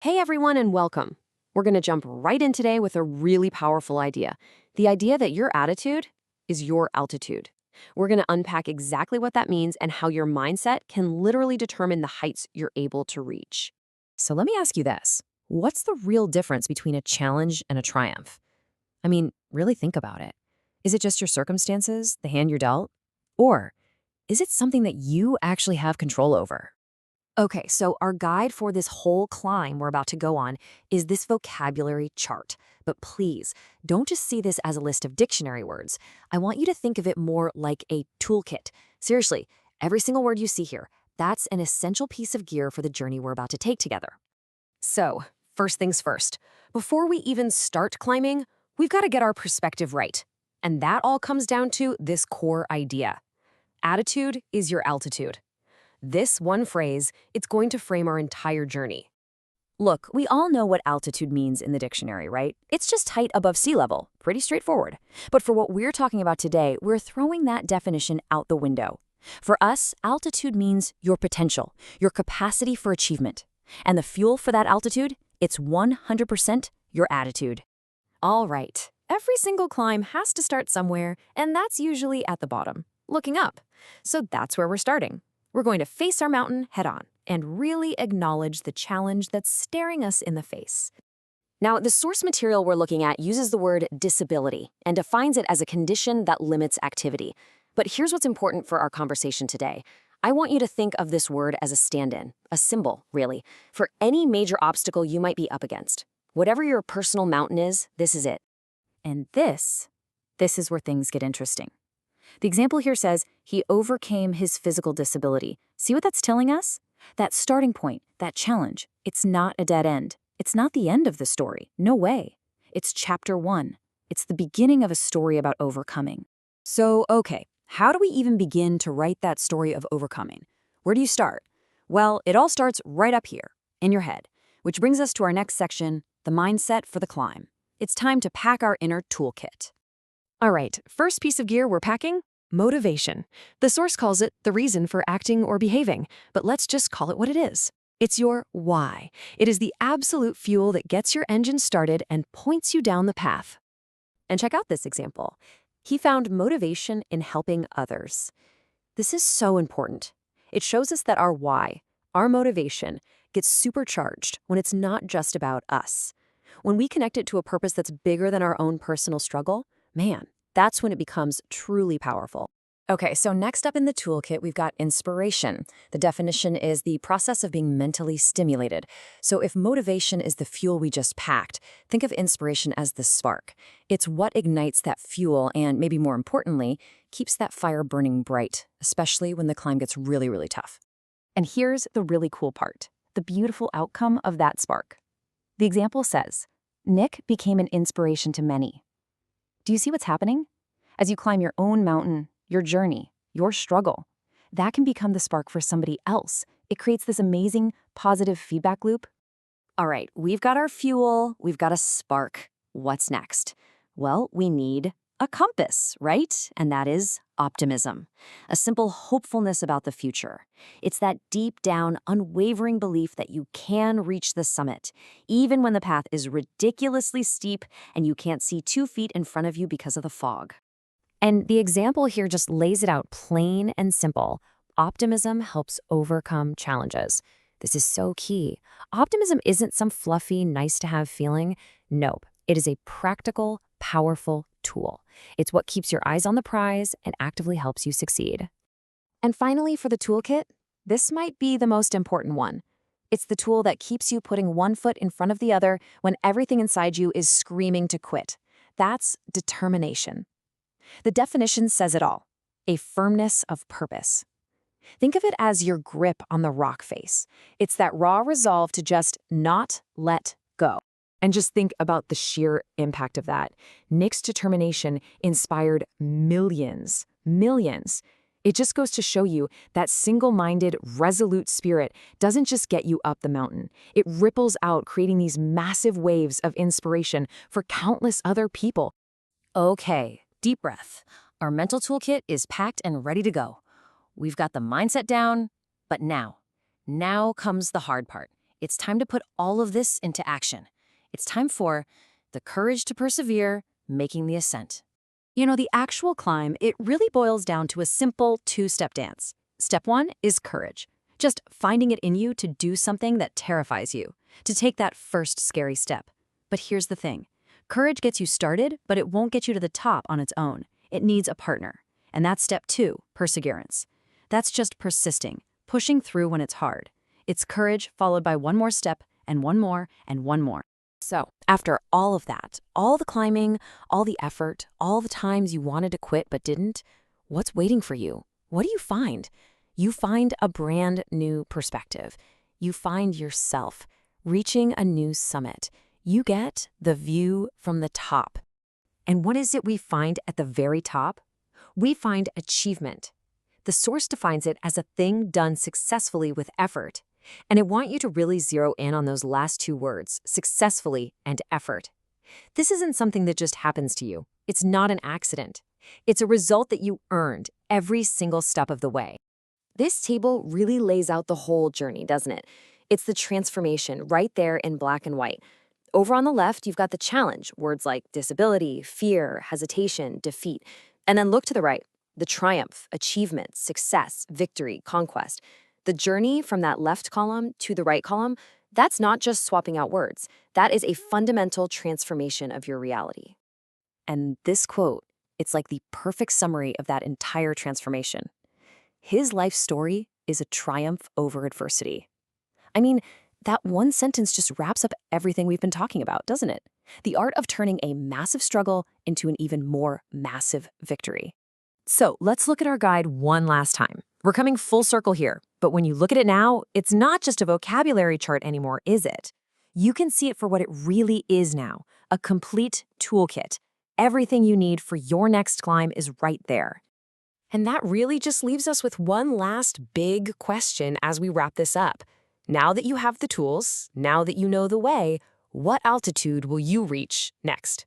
Hey everyone, and welcome. We're going to jump right in today with a really powerful idea. The idea that your attitude is your altitude. We're going to unpack exactly what that means and how your mindset can literally determine the heights you're able to reach. So let me ask you this. What's the real difference between a challenge and a triumph? I mean, really think about it. Is it just your circumstances, the hand you're dealt? Or is it something that you actually have control over? Okay, so our guide for this whole climb we're about to go on is this vocabulary chart. But please, don't just see this as a list of dictionary words. I want you to think of it more like a toolkit. Seriously, every single word you see here, that's an essential piece of gear for the journey we're about to take together. So, first things first. Before we even start climbing, we've got to get our perspective right. And that all comes down to this core idea. Attitude is your altitude. This one phrase, it's going to frame our entire journey. Look, we all know what altitude means in the dictionary, right? It's just height above sea level. Pretty straightforward. But for what we're talking about today, we're throwing that definition out the window. For us, altitude means your potential, your capacity for achievement. And the fuel for that altitude, it's 100% your attitude. All right, every single climb has to start somewhere, and that's usually at the bottom, looking up. So that's where we're starting. We're going to face our mountain head on and really acknowledge the challenge that's staring us in the face. Now, the source material we're looking at uses the word disability and defines it as a condition that limits activity. But here's what's important for our conversation today. I want you to think of this word as a stand-in, a symbol, really, for any major obstacle you might be up against. Whatever your personal mountain is, this is it. And this is where things get interesting. The example here says he overcame his physical disability. See what that's telling us? That starting point, that challenge, it's not a dead end. It's not the end of the story. No way. It's chapter 1. It's the beginning of a story about overcoming. So, okay, how do we even begin to write that story of overcoming? Where do you start? Well, it all starts right up here, in your head, which brings us to our next section, the mindset for the climb. It's time to pack our inner toolkit. All right, first piece of gear we're packing, motivation. The source calls it the reason for acting or behaving, but let's just call it what it is. It's your why. It is the absolute fuel that gets your engine started and points you down the path. And check out this example. He found motivation in helping others. This is so important. It shows us that our why, our motivation, gets supercharged when it's not just about us. When we connect it to a purpose that's bigger than our own personal struggle, man, that's when it becomes truly powerful. Okay, so next up in the toolkit, we've got inspiration. The definition is the process of being mentally stimulated. So if motivation is the fuel we just packed, think of inspiration as the spark. It's what ignites that fuel and, maybe more importantly, keeps that fire burning bright, especially when the climb gets really, really tough. And here's the really cool part, the beautiful outcome of that spark. The example says, Nick became an inspiration to many. Do you see what's happening? As you climb your own mountain, your journey, your struggle, that can become the spark for somebody else. It creates this amazing, positive feedback loop. All right, we've got our fuel, we've got a spark. What's next? Well, we need a compass, right? And that is optimism, a simple hopefulness about the future. It's that deep down, unwavering belief that you can reach the summit, even when the path is ridiculously steep and you can't see 2 feet in front of you because of the fog. And the example here just lays it out plain and simple. Optimism helps overcome challenges. This is so key. Optimism isn't some fluffy, nice-to-have feeling. Nope, it is a practical, powerful tool. It's what keeps your eyes on the prize and actively helps you succeed. And finally, for the toolkit, this might be the most important one. It's the tool that keeps you putting one foot in front of the other when everything inside you is screaming to quit. That's determination. The definition says it all, a firmness of purpose. Think of it as your grip on the rock face. It's that raw resolve to just not let go. And just think about the sheer impact of that. Nick's determination inspired millions. It just goes to show you that single-minded, resolute spirit doesn't just get you up the mountain. It ripples out, creating these massive waves of inspiration for countless other people. Okay, deep breath. Our mental toolkit is packed and ready to go. We've got the mindset down, but now comes the hard part. It's time to put all of this into action. It's time for the courage to persevere, making the ascent. You know, the actual climb, it really boils down to a simple two-step dance. Step 1 is courage. Just finding it in you to do something that terrifies you, to take that first scary step. But here's the thing. Courage gets you started, but it won't get you to the top on its own. It needs a partner. And that's step 2, perseverance. That's just persisting, pushing through when it's hard. It's courage followed by one more step, and one more, and one more. So, after all of that, all the climbing, all the effort, all the times you wanted to quit but didn't, what's waiting for you? What do you find? You find a brand new perspective. You find yourself reaching a new summit. You get the view from the top. And what is it we find at the very top? We find achievement. The source defines it as a thing done successfully with effort. And I want you to really zero in on those last two words, successfully and effort. This isn't something that just happens to you. It's not an accident. It's a result that you earned every single step of the way. This table really lays out the whole journey, doesn't it? It's the transformation right there in black and white. Over on the left, you've got the challenge, words like disability, fear, hesitation, defeat. And then look to the right, the triumph, achievement, success, victory, conquest. The journey from that left column to the right column, that's not just swapping out words. That is a fundamental transformation of your reality. And this quote, it's like the perfect summary of that entire transformation. His life story is a triumph over adversity. I mean, that one sentence just wraps up everything we've been talking about, doesn't it? The art of turning a massive struggle into an even more massive victory. So let's look at our guide one last time. We're coming full circle here, but when you look at it now, it's not just a vocabulary chart anymore, is it? You can see it for what it really is now, a complete toolkit. Everything you need for your next climb is right there. And that really just leaves us with one last big question as we wrap this up. Now that you have the tools, now that you know the way, what altitude will you reach next?